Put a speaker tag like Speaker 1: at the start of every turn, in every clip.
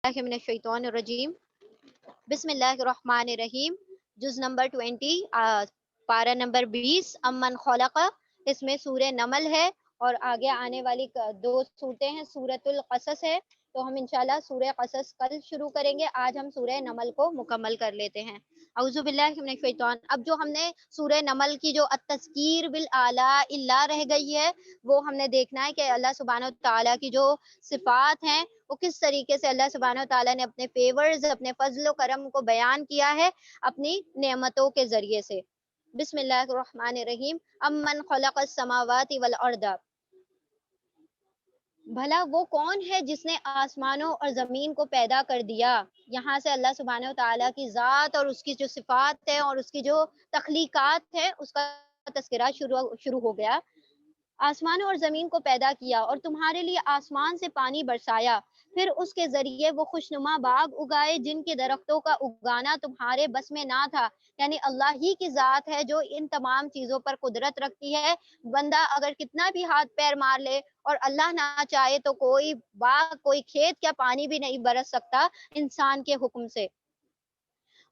Speaker 1: باللہ من الشیطان الرجیم بسم اللہ الرحمن الرحیم جز نمبر 20 پارہ نمبر 20 امن خلق. اس میں سورہ نمل ہے اور آگے آنے والی دو صورتیں ہیں سورۃ القصص ہے. تو ہم انشاءاللہ سورہ قصص کل شروع کریں گے. آج ہم سورہ نمل کو مکمل کر لیتے ہیں. اعوذ باللہ من الشیطان. اب جو ہم نے سورہ نمل کی جو التذکیر بالاعلیٰ اللہ رہ گئی ہے وہ ہم نے دیکھنا ہے کہ اللہ سبحانہ و تعالیٰ کی جو صفات ہیں وہ کس طریقے سے اللہ سبحانہ و تعالیٰ نے اپنے فیورز اپنے فضل و کرم کو بیان کیا ہے اپنی نعمتوں کے ذریعے سے. بسم اللہ الرحمن الرحیم. امن خلق السماوات والارض. بھلا وہ کون ہے جس نے آسمانوں اور زمین کو پیدا کر دیا. یہاں سے اللہ سبحانہ و تعالیٰ کی ذات اور اس کی جو صفات ہے اور اس کی جو تخلیقات ہے اس کا تذکرہ شروع ہو گیا. آسمانوں اور زمین کو پیدا کیا اور تمہارے لیے آسمان سے پانی برسایا، پھر اس کے ذریعے وہ خوشنما باغ اگائے جن کے درختوں کا اگانا تمہارے بس میں نہ تھا. یعنی اللہ ہی کی ذات ہے جو ان تمام چیزوں پر قدرت رکھتی ہے. بندہ اگر کتنا بھی ہاتھ پیر مار لے اور اللہ نہ چاہے تو کوئی باغ کوئی کھیت کیا پانی بھی نہیں برس سکتا انسان کے حکم سے.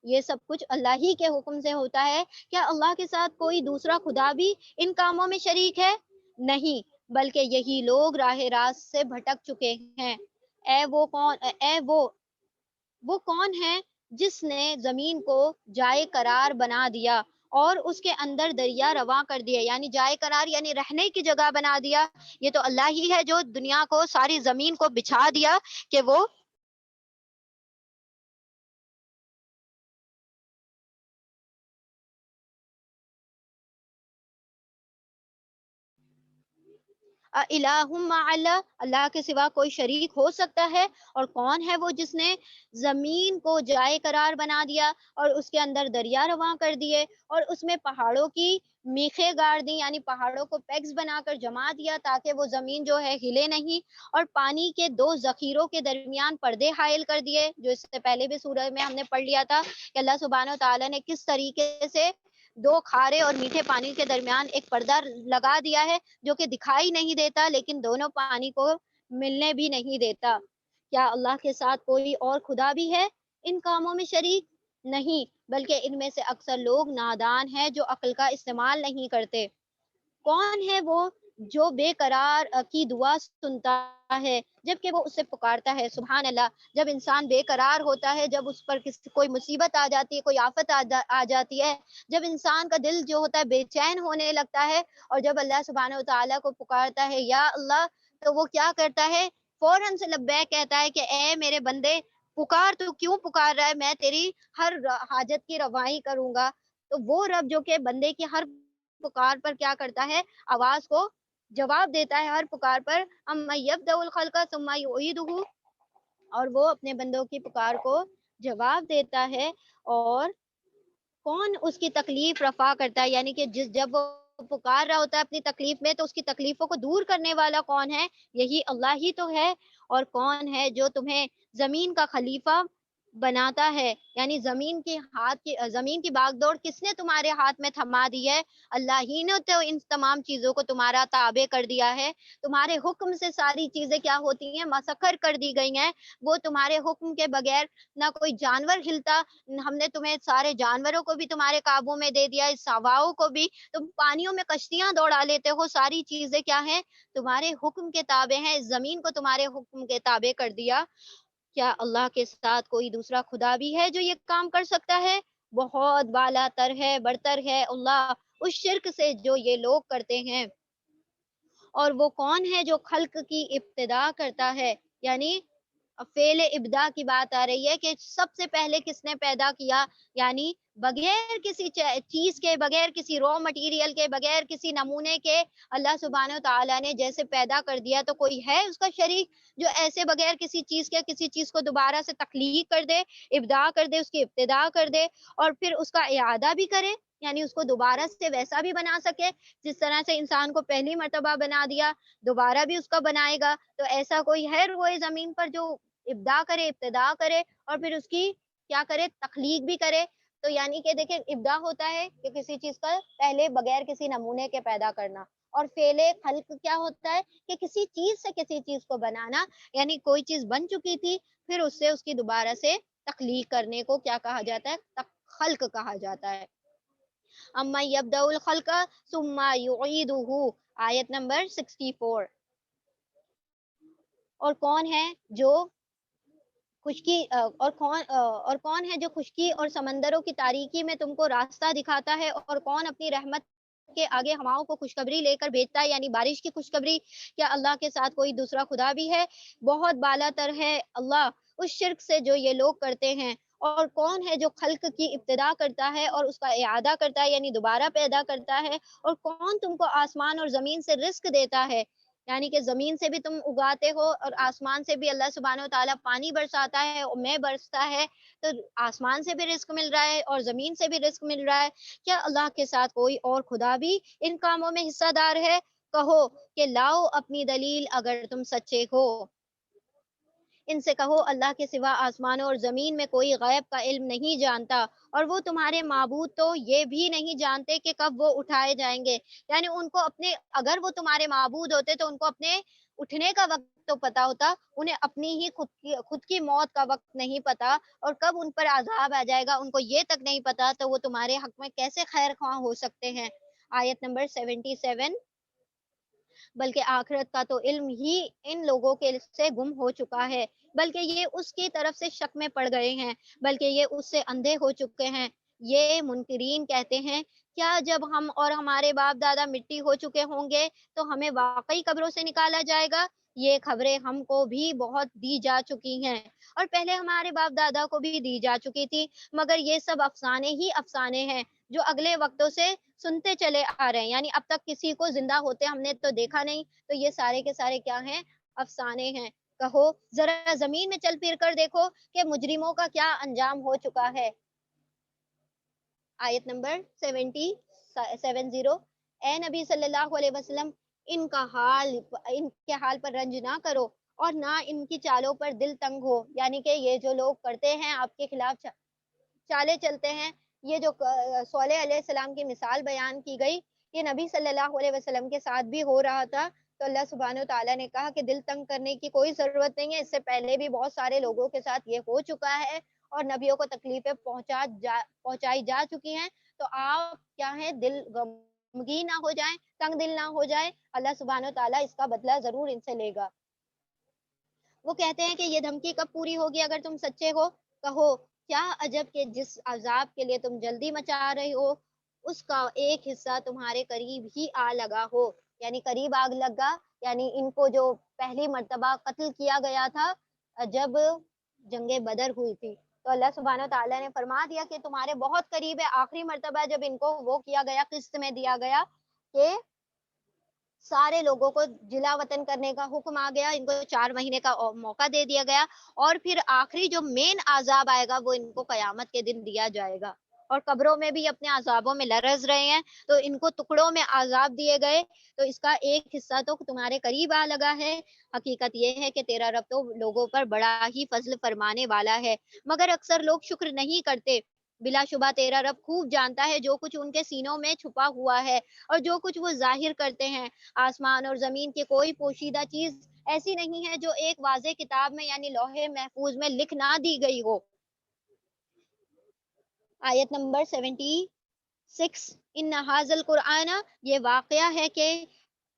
Speaker 1: یہ سب کچھ اللہ ہی کے حکم سے ہوتا ہے. کیا اللہ کے ساتھ کوئی دوسرا خدا بھی ان کاموں میں شریک ہے؟ نہیں، بلکہ یہی لوگ راہ راست سے بھٹک چکے ہیں. وہ کون ہے جس نے زمین کو جائے قرار بنا دیا اور اس کے اندر دریا رواں کر دیا. یعنی جائے قرار یعنی رہنے کی جگہ بنا دیا. یہ تو اللہ ہی ہے جو دنیا کو ساری زمین کو بچھا دیا کہ وہ الہ مع اللہ، اللہ کے سوا کوئی شریک ہو سکتا ہے؟ اور کون ہے وہ جس نے زمین کو جائے قرار بنا دیا اور اس کے اندر دریا رواں کر دیے اور اس میں پہاڑوں کی میخیں گاڑ دی. یعنی پہاڑوں کو پیگز بنا کر جما دیا تاکہ وہ زمین جو ہے ہلے نہیں. اور پانی کے دو ذخیروں کے درمیان پردے حائل کر دیے، جو اس سے پہلے بھی سورہ میں ہم نے پڑھ لیا تھا کہ اللہ سبحانہ و تعالیٰ نے کس طریقے سے دو کھارے اور میٹھے پانی کے درمیان ایک پردہ لگا دیا ہے جو کہ دکھائی نہیں دیتا لیکن دونوں پانی کو ملنے بھی نہیں دیتا. کیا اللہ کے ساتھ کوئی اور خدا بھی ہے ان کاموں میں شریک؟ نہیں، بلکہ ان میں سے اکثر لوگ نادان ہیں جو عقل کا استعمال نہیں کرتے. کون ہے وہ جو بے قرار کی دعا سنتا ہے جبکہ وہ اسے پکارتا ہے؟ سبحان اللہ. جب انسان بے قرار ہوتا ہے، جب اس پر کوئی مصیبت آ جاتی ہے، کوئی آفت آ جاتی ہے، جب انسان کا دل جو ہوتا ہے بے چین ہونے لگتا ہے اور جب اللہ سبحانہ و تعالیٰ کو پکارتا ہے یا اللہ، تو وہ کیا کرتا ہے؟ فوراً سے لبیک کہتا ہے کہ اے میرے بندے پکار، تو کیوں پکار رہا ہے؟ میں تیری ہر حاجت کی روائی کروں گا. تو وہ رب جو کہ بندے کی ہر پکار پر کیا کرتا ہے؟ آواز کو جواب دیتا ہے ہر پکار پر. ام یبدأ الخلق ثم یعیدہ. اور وہ اپنے بندوں کی پکار کو جواب دیتا ہے. اور کون اس کی تکلیف رفع کرتا ہے؟ یعنی کہ جب وہ پکار رہا ہوتا ہے اپنی تکلیف میں تو اس کی تکلیفوں کو دور کرنے والا کون ہے؟ یہی اللہ ہی تو ہے. اور کون ہے جو تمہیں زمین کا خلیفہ بناتا ہے؟ یعنی زمین کی باغ دوڑ کس نے تمہارے ہاتھ میں تھما دی ہے؟ اللہ ہی نے تو ان تمام چیزوں کو تمہارا تابع کر دیا ہے. تمہارے حکم سے ساری چیزیں کیا ہوتی ہیں؟ مسخر کر دی گئی ہیں. وہ تمہارے حکم کے بغیر نہ کوئی جانور ہلتا. ہم نے تمہیں سارے جانوروں کو بھی تمہارے قابو میں دے دیا، اس ہواؤں کو بھی. تم پانیوں میں کشتیاں دوڑا لیتے ہو. ساری چیزیں کیا ہیں؟ تمہارے حکم کے تابع ہیں. زمین کو تمہارے حکم کے تابع کر دیا. کیا اللہ کے ساتھ کوئی دوسرا خدا بھی ہے جو یہ کام کر سکتا ہے؟ بہت بالا تر ہے، برتر ہے اللہ اس شرک سے جو یہ لوگ کرتے ہیں. اور وہ کون ہے جو خلق کی ابتدا کرتا ہے؟ یعنی فعل ابدا کی بات آ رہی ہے کہ سب سے پہلے کس نے پیدا کیا. یعنی بغیر کسی چیز کے، بغیر کسی رو مٹیریل کے، بغیر کسی نمونے کے اللہ سبحانہ و تعالیٰ نے جیسے پیدا کر دیا. تو کوئی ہے اس کا شریک جو ایسے بغیر کسی چیز کے کسی چیز کو دوبارہ سے تخلیق کر دے، ابداع کر دے، اس کی ابتدا کر دے اور پھر اس کا اعادہ بھی کرے؟ یعنی اس کو دوبارہ سے ویسا بھی بنا سکے جس طرح سے انسان کو پہلی مرتبہ بنا دیا دوبارہ بھی اس کا بنائے گا. تو ایسا کوئی ہے روئے زمین پر جو ابداع کرے، ابتدا کرے اور پھر اس کی کیا کرے؟ تخلیق بھی کرے. تو یعنی کہ دیکھیں ابداع ہوتا ہے کہ کسی چیز کا پہلے بغیر کسی نمونے کے پیدا کرنا اور فعل خلق کیا ہوتا ہے کہ کسی چیز سے کسی چیز کو بنانا، یعنی کوئی چیز بن چکی تھی پھر اس سے اس کی دوبارہ سے تخلیق کرنے کو کیا کہا جاتا ہے؟ خلق کہا جاتا ہے۔ اما یبدأ الخلق ثم یعیدہ، آیت نمبر 64۔ اور کون ہے جو خشکی اور کون ہے جو خشکی اور سمندروں کی تاریکی میں تم کو راستہ دکھاتا ہے، اور کون اپنی رحمت کے آگے ہواؤں کو خوشخبری لے کر بھیجتا ہے، یعنی بارش کی خوشخبری۔ کیا اللہ کے ساتھ کوئی دوسرا خدا بھی ہے؟ بہت بالا تر ہے اللہ اس شرک سے جو یہ لوگ کرتے ہیں۔ اور کون ہے جو خلق کی ابتدا کرتا ہے اور اس کا اعادہ کرتا ہے، یعنی دوبارہ پیدا کرتا ہے؟ اور کون تم کو آسمان اور زمین سے رزق دیتا ہے، یعنی کہ زمین سے بھی تم اگاتے ہو اور آسمان سے بھی اللہ سبحانہ و تعالیٰ پانی برساتا ہے اور میں برستا ہے، تو آسمان سے بھی رزق مل رہا ہے اور زمین سے بھی رزق مل رہا ہے۔ کیا اللہ کے ساتھ کوئی اور خدا بھی ان کاموں میں حصہ دار ہے؟ کہو کہ لاؤ اپنی دلیل اگر تم سچے ہو۔ ان سے کہو اللہ کے سوا آسمانوں اور زمین میں کوئی غیب کا علم نہیں جانتا، اور وہ تمہارے معبود تو یہ بھی نہیں جانتے کہ کب وہ اٹھائے جائیں گے، یعنی ان کو اپنے، اگر وہ تمہارے معبود ہوتے تو ان کو اپنے اٹھنے کا وقت تو پتا ہوتا، انہیں اپنی ہی خود کی موت کا وقت نہیں پتا، اور کب ان پر عذاب آ جائے گا ان کو یہ تک نہیں پتا، تو وہ تمہارے حق میں کیسے خیر خواہ ہو سکتے ہیں؟ آیت نمبر 77۔ بلکہ آخرت کا تو علم ہی ان لوگوں کے سے گم ہو چکا ہے، بلکہ یہ اس کی طرف سے شک میں پڑ گئے ہیں، بلکہ یہ اس سے اندھے ہو چکے ہیں۔ یہ منکرین کہتے ہیں کیا جب ہم اور ہمارے باپ دادا مٹی ہو چکے ہوں گے تو ہمیں واقعی قبروں سے نکالا جائے گا؟ یہ خبریں ہم کو بھی بہت دی جا چکی ہیں، اور پہلے ہمارے باپ دادا کو بھی دی جا چکی تھی، مگر یہ سب افسانے ہی افسانے ہیں جو اگلے وقتوں سے سنتے چلے آ رہے ہیں، یعنی اب تک کسی کو زندہ ہوتے ہم نے تو دیکھا نہیں، تو یہ سارے کے سارے کیا ہیں؟ افسانے ہیں۔ کہو ذرا زمین میں چل پھر کر دیکھو کہ مجرموں کا کیا انجام ہو چکا ہے۔ آیت نمبر 70۔ اے نبی صلی اللہ علیہ وسلم، ان کے حال پر رنج نہ کرو اور نہ ان کی چالوں پر دل تنگ ہو، یعنی کہ یہ جو لوگ کرتے ہیں آپ کے خلاف چالے چلتے ہیں، یہ جو صالح علیہ السلام کی مثال بیان کی گئی، یہ نبی صلی اللہ علیہ وسلم کے ساتھ بھی ہو رہا تھا، تو اللہ سبحانہ و تعالیٰ نے کہا کہ دل تنگ کرنے کی کوئی ضرورت نہیں ہے، اس سے پہلے بھی بہت سارے لوگوں کے ساتھ یہ ہو چکا ہے اور نبیوں کو تکلیفیں پہنچائی جا چکی ہیں، تو آپ کیا ہے، دل غمگین نہ ہو جائیں، تنگ دل نہ ہو جائیں، اللہ سبحانہ و تعالیٰ اس کا بدلہ ضرور ان سے لے گا۔ وہ کہتے ہیں کہ یہ دھمکی کب پوری ہوگی اگر تم سچے ہو؟ کہو کیا عجب کہ جس عذاب کے لیے تم جلدی مچا رہے ہو اس کا ایک حصہ تمہارے قریب ہی آ لگا ہو، یعنی قریب آگ لگا، یعنی ان کو جو پہلی مرتبہ قتل کیا گیا تھا جب جنگ بدر ہوئی تھی، تو اللہ سبحانہ و تعالیٰ نے فرما دیا کہ تمہارے بہت قریب ہے، آخری مرتبہ جب ان کو وہ کیا گیا، قسط میں دیا گیا کہ سارے لوگوں کو جلا وطن کرنے کا حکم آ گیا، ان کو 4 مہینے کا موقع دے دیا گیا، اور پھر آخری جو مین عذاب آئے گا وہ ان کو قیامت کے دن دیا جائے گا، اور قبروں میں بھی اپنے عذابوں میں لرز رہے ہیں، تو ان کو ٹکڑوں میں عذاب دیے گئے، تو اس کا ایک حصہ تو تمہارے قریب آ لگا ہے۔ حقیقت یہ ہے کہ تیرا رب تو لوگوں پر بڑا ہی فضل فرمانے والا ہے، مگر اکثر لوگ شکر نہیں کرتے۔ بلا شبہ تیرا رب خوب جانتا ہے جو کچھ ان کے سینوں میں چھپا ہوا ہے اور جو کچھ وہ ظاہر کرتے ہیں، آسمان اور زمین کی کوئی پوشیدہ چیز ایسی نہیں ہے جو ایک واضح کتاب میں یعنی لوح محفوظ میں لکھ نہ دی گئی ہو۔ آیت نمبر 76۔ ان ھذا القرآن، یہ واقعہ ہے کہ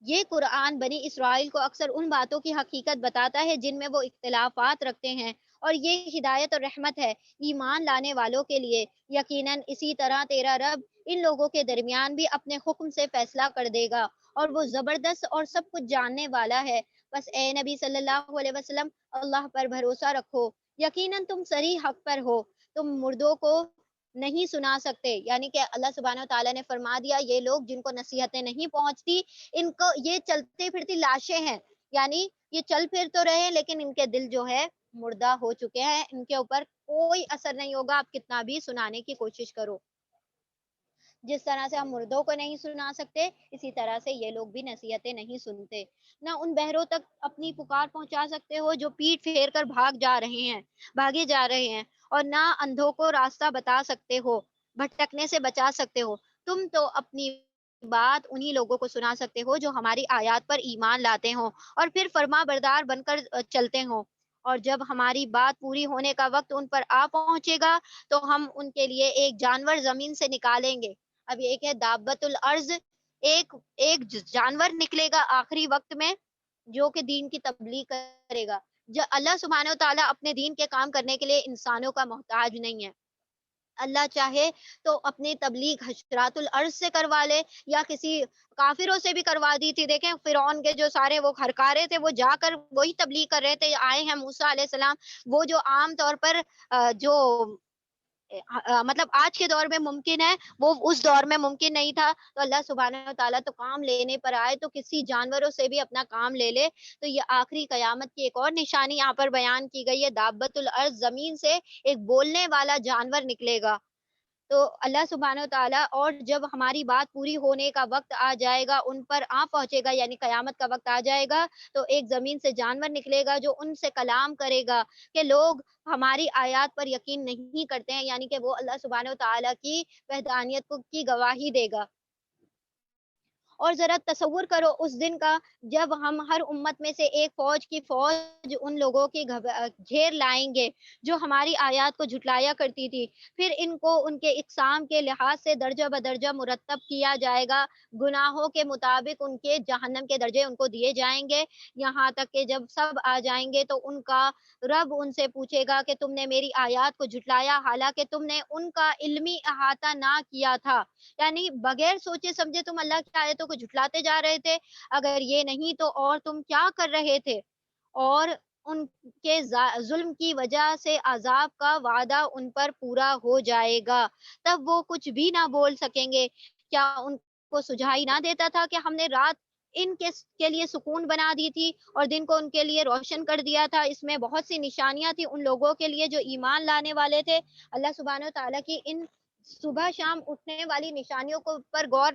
Speaker 1: یہ قرآن بنی اسرائیل کو اکثر ان باتوں کی حقیقت بتاتا ہے جن میں وہ اختلافات رکھتے ہیں، اور یہ ہدایت اور رحمت ہے ایمان لانے والوں کے لیے۔ یقیناً اسی طرح تیرا رب ان لوگوں کے درمیان بھی اپنے حکم سے فیصلہ کر دے گا، اور وہ زبردست اور سب کچھ جاننے والا ہے۔ بس اے نبی صلی اللہ علیہ وسلم، اللہ پر بھروسہ رکھو، یقیناً تم صریح حق پر ہو، تم مردوں کو نہیں سنا سکتے، یعنی کہ اللہ سبحانہ و تعالیٰ نے فرما دیا یہ لوگ جن کو نصیحتیں نہیں پہنچتی، ان کو یہ چلتے پھرتی لاشیں ہیں، یعنی یہ چل پھر تو رہے ہیں لیکن ان کے دل جو ہے مردہ ہو چکے ہیں، ان کے اوپر کوئی اثر نہیں ہوگا آپ کتنا بھی سنانے کی کوشش کرو۔ جس طرح سے ہم مردوں کو نہیں سنا سکتے، اسی طرح سے یہ لوگ بھی نصیحتیں نہیں سنتے۔ نہ ان بہروں تک اپنی پکار پہنچا سکتے ہو جو پیٹ پھیر کر بھاگے جا رہے ہیں، اور نہ اندھوں کو راستہ بتا سکتے ہو، بھٹکنے سے بچا سکتے ہو۔ تم تو اپنی بات انہی لوگوں کو سنا سکتے ہو جو ہماری آیات پر ایمان لاتے ہوں اور پھر فرما بردار بن کر چلتے ہوں۔ اور جب ہماری بات پوری ہونے کا وقت ان پر آ پہنچے گا تو ہم ان کے لیے ایک جانور زمین سے نکالیں گے۔ اب ایک ہے دابت الارض، ایک ایک جانور نکلے گا آخری وقت میں جو کہ دین کی تبلیغ کرے گا۔ جو اللہ سبحانہ و تعالیٰ اپنے دین کے کام کرنے کے لیے انسانوں کا محتاج نہیں ہے۔ اللہ چاہے تو اپنی تبلیغ حشرات الارض سے کروا لے یا کسی کافروں سے بھی کروا دی تھی۔ دیکھیں فرعون کے جو سارے وہ ہرکارے تھے وہ جا کر وہی تبلیغ کر رہے تھے، آئے ہیں موسیٰ علیہ السلام، وہ جو عام طور پر جو مطلب آج کے دور میں ممکن ہے وہ اس دور میں ممکن نہیں تھا۔ تو اللہ سبحانہ و تعالیٰ تو کام لینے پر آئے تو کسی جانوروں سے بھی اپنا کام لے لے۔ تو یہ آخری قیامت کی ایک اور نشانی یہاں پر بیان کی گئی ہے، دابت الارض، زمین سے ایک بولنے والا جانور نکلے گا۔ تو اللہ سبحانہ وتعالیٰ اور جب ہماری بات پوری ہونے کا وقت آ جائے گا، ان پر آ پہنچے گا یعنی قیامت کا وقت آ جائے گا، تو ایک زمین سے جانور نکلے گا جو ان سے کلام کرے گا کہ لوگ ہماری آیات پر یقین نہیں کرتے ہیں، یعنی کہ وہ اللہ سبحانہ وتعالیٰ کی وحدانیت کی گواہی دے گا۔ اور ذرا تصور کرو اس دن کا جب ہم ہر امت میں سے ایک فوج کی فوج ان لوگوں کی گھیر لائیں گے جو ہماری آیات کو جھٹلایا کرتی تھی، پھر ان کو ان کے اقسام کے لحاظ سے درجہ بدرجہ مرتب کیا جائے گا، گناہوں کے مطابق ان کے جہنم کے درجے ان کو دیے جائیں گے، یہاں تک کہ جب سب آ جائیں گے تو ان کا رب ان سے پوچھے گا کہ تم نے میری آیات کو جھٹلایا حالانکہ تم نے ان کا علمی احاطہ نہ کیا تھا، یعنی بغیر سوچے سمجھے تم اللہ کی آیتوں کو جھٹلاتے جا رہے تھے، اگر یہ نہیں تو اور تم کیا کر رہے تھے؟ اور ان کے ظلم کی وجہ سے عذاب کا وعدہ ان پر پورا ہو جائے گا، تب وہ کچھ بھی نہ بول سکیں گے۔ کیا ان کو سجھائی نہ دیتا تھا کہ ہم نے رات ان کے لیے سکون بنا دی تھی اور دن کو ان کے لیے روشن کر دیا تھا؟ اس میں بہت سی نشانیاں تھی ان لوگوں کے لیے جو ایمان لانے والے تھے۔ اللہ سبحانہ و تعالیٰ کی ان صبح شام اٹھنے والی نشانیوں کو پر غور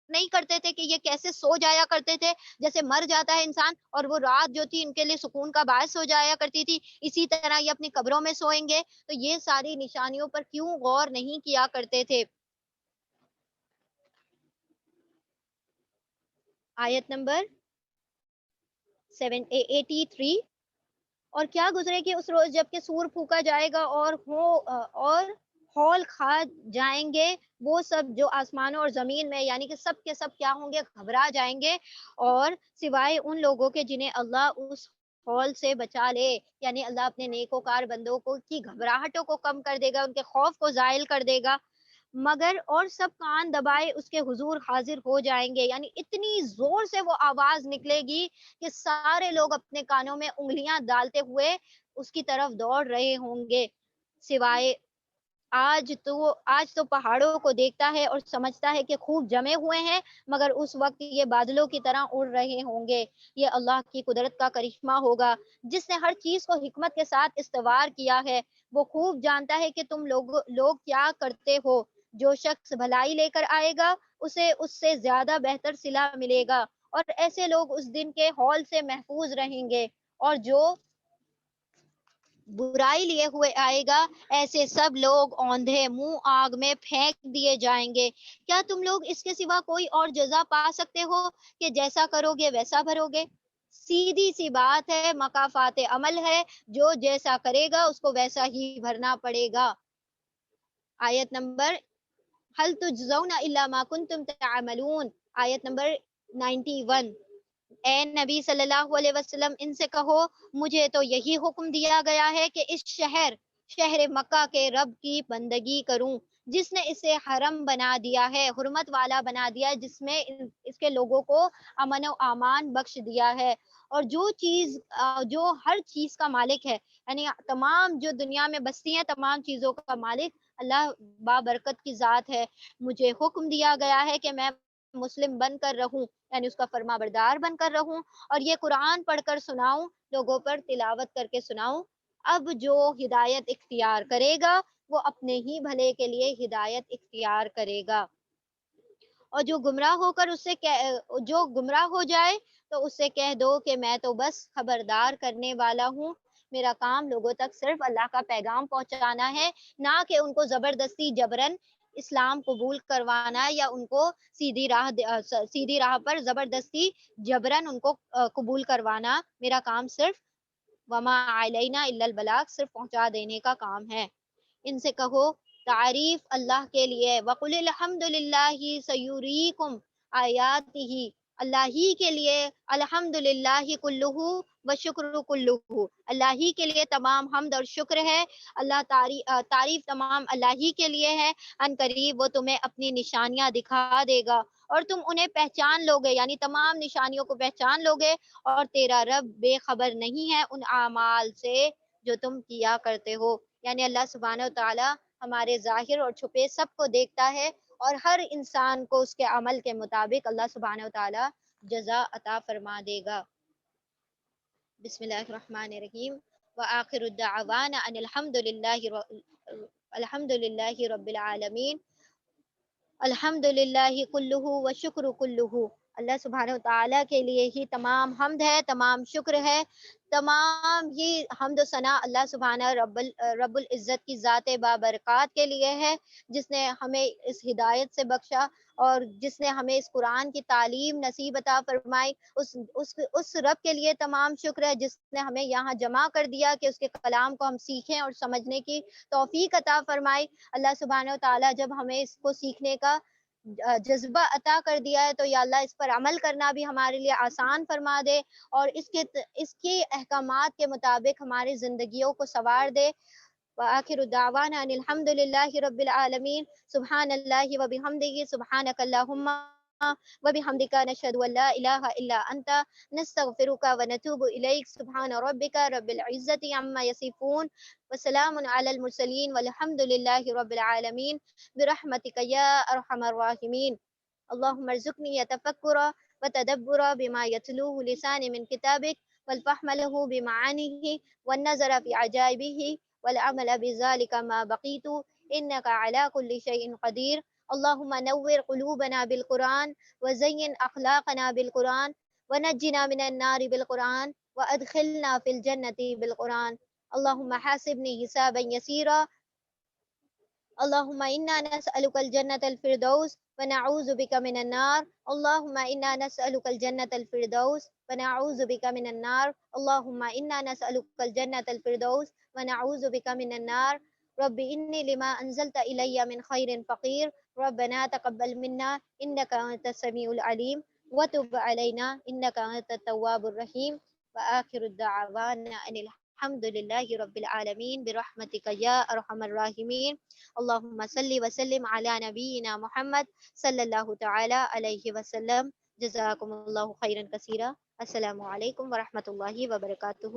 Speaker 1: نہیں کرتے تھے کہ یہ کیسے سو جایا کرتے تھے، جیسے مر جاتا ہے انسان اور وہ رات جو تھی ان کے لیے سکون کا باعث ہو جایا کرتی تھی، اسی طرح یہ اپنی قبروں میں سوئیں گے، تو یہ ساری نشانیوں پر کیوں غور نہیں کیا کرتے تھے؟ آیت نمبر 83۔ اور کیا گزرے کہ اس روز جب کہ سور پھونکا جائے گا اور ہول کھا جائیں گے وہ سب جو آسمانوں اور زمین میں، یعنی کہ سب کے سب کیا ہوں گے؟ گھبرا جائیں گے، اور سوائے ان لوگوں کے جنہیں اللہ اس ہول سے بچا لے، یعنی اللہ اپنے نیکوکار بندوں کو کی گھبراہٹوں کو کم کر دے گا، ان کے خوف کو زائل کر دے گا، مگر اور سب کان دبائے اس کے حضور حاضر ہو جائیں گے، یعنی اتنی زور سے وہ آواز نکلے گی کہ سارے لوگ اپنے کانوں میں انگلیاں ڈالتے ہوئے اس کی طرف دوڑ رہے ہوں گے، سوائے آج تو پہاڑوں کو دیکھتا ہے اور سمجھتا ہے کہ خوب جمے ہوئے ہیں، مگر اس وقت یہ بادلوں کی طرح اڑ رہے ہوں گے۔ یہ اللہ کی قدرت کا کرشمہ ہوگا جس نے ہر چیز کو حکمت کے ساتھ استوار کیا ہے، وہ خوب جانتا ہے کہ تم لوگ کیا کرتے ہو۔ جو شخص بھلائی لے کر آئے گا اسے اس سے زیادہ بہتر صلہ ملے گا، اور ایسے لوگ اس دن کے ہول سے محفوظ رہیں گے، اور جو برائی لیے ہوئے آئے گا ایسے سب لوگ اوندھے منہ آگ میں پھینک دیے جائیں گے۔ کیا تم لوگ اس کے سوا کوئی اور جزا پا سکتے ہو کہ جیسا کرو گے ویسا بھرو گے؟ سیدھی سی بات ہے، مکافات عمل ہے، جو جیسا کرے گا اس کو ویسا ہی بھرنا پڑے گا۔ آیت نمبر هل تجزون الا ما کنتم تعملون، آیت نمبر 91۔ اے نبی صلی اللہ علیہ وسلم ان سے کہو مجھے تو یہی حکم دیا گیا ہے کہ اس شہر مکہ کے رب کی بندگی کروں جس نے اسے حرم بنا دیا ہے، حرمت والا بنا دیا ہے، جس میں اس کے لوگوں کو امن و امان بخش دیا ہے، اور جو ہر چیز کا مالک ہے، یعنی تمام جو دنیا میں بستی ہیں تمام چیزوں کا مالک اللہ بابرکت کی ذات ہے۔ مجھے حکم دیا گیا ہے کہ میں مسلم بن کر رہوں، یعنی اس کا فرما بردار بن کر رہوں، اور یہ قرآن پڑھ کر سناؤں، لوگوں پر تلاوت کر کے سناؤں۔ اب جو ہدایت اختیار کرے گا وہ اپنے ہی بھلے کے لیے ہدایت اختیار کرے گا، اور جو گمراہ ہو جائے تو اس سے کہہ دو کہ میں تو بس خبردار کرنے والا ہوں، میرا کام لوگوں تک صرف اللہ کا پیغام پہنچانا ہے، نہ کہ ان کو زبردستی جبرن اسلام قبول کروانا یا ان کو سیدھی راہ پر زبردستی جبرن ان کو قبول کروانا میرا کام صرف وما علینا الا البلاغ، صرف پہنچا دینے کا کام ہے۔ ان سے کہو تعریف اللہ کے لیے، وقل الحمد للہ سیوریکم آیاتہ، اللہ ہی کے لیے الحمد للہ کلہ و شکر کلہ، اللہ ہی کے لیے تمام حمد اور شکر ہے، تعریف تمام اللہ ہی کے لیے ہے۔ ان قریب وہ تمہیں اپنی نشانیاں دکھا دے گا اور تم انہیں پہچان لوگے، یعنی تمام نشانیوں کو پہچان لوگے، اور تیرا رب بے خبر نہیں ہے ان اعمال سے جو تم کیا کرتے ہو، یعنی اللہ سبحانہ و تعالی ہمارے ظاہر اور چھپے سب کو دیکھتا ہے، اور ہر انسان کو اس کے عمل کے مطابق اللہ سبحانہ و تعالی جزا عطا فرما دے گا۔ بسم اللہ الرحمن الرحیم، وآخر الدعوانا ان الحمد للہ رب العالمین، الحمد للہ کلہ و شکر کلہ، اللہ سبحانہ وتعالیٰ کے لیے ہی تمام حمد ہے، تمام شکر ہے، تمام ہی حمد و ثنا اللہ سبحانہ رب العزت کی ذات بابرکات کے لیے ہے، جس نے ہمیں اس ہدایت سے بخشا اور جس نے ہمیں اس قرآن کی تعلیم نصیب عطا فرمائی، اس رب کے لیے تمام شکر ہے جس نے ہمیں یہاں جمع کر دیا کہ اس کے کلام کو ہم سیکھیں اور سمجھنے کی توفیق عطا فرمائی۔ اللہ سبحانہ وتعالیٰ جب ہمیں اس کو سیکھنے کا جذبہ عطا کر دیا ہے تو یا اللہ اس پر عمل کرنا بھی ہمارے لیے آسان فرما دے، اور اس کے احکامات کے مطابق ہماری زندگیوں کو سنوار دے۔ وآخر دعوانا ان الحمد للہ رب العالمین، سبحان اللہ وبحمدہ، سبحانک اللہم وبحمدک، نشہد ان لا الہ الا انت، نستغفرک ونتوب الیک، سبحان ربک رب العزت عما یصفون، وسلام علی المرسلین، والحمد للہ رب العالمین، برحمتک یا ارحم الراحمین۔ اللہم ارزقنی تفکر وتدبر بما یتلوہ لسانی من کتابک، والفهم له بمعانیہ، والنظر في عجائبه، والعمل بذلك ما بقيت، إنك على كل شيء قدير۔ اللهم نور قلوبنا بالقرآن، وزين أخلاقنا بالقرآن، ونجنا من النار بالقرآن، وأدخلنا في الجنة بالقرآن۔ اللهم حاسبني حسابا يسيرا، اللهم إنا نسألك الجنة الفردوس ونعوذ بك من النار، اللهم إنا نسألك الجنة الفردوس ونعوذ بك من النار، اللهم إنا نسألك الجنة الفردوس ونعوذ بك من النار۔ رب إني لما أنزلت إلي من خير فقير، ربنا تقبل منا إنك أنت السميع العليم، وتب علينا إنك أنت التواب الرحيم، وآخر الدعوانا أن الحمد لله رب العالمين، برحمتك يا أرحم الراحمين۔ اللهم صل وسلم على نبينا محمد صلی اللہ تعالی علیہ وسلم۔ جزاکم اللہ خیرا کثیرا۔ السلام علیکم ورحمۃ اللہ وبرکاتہ۔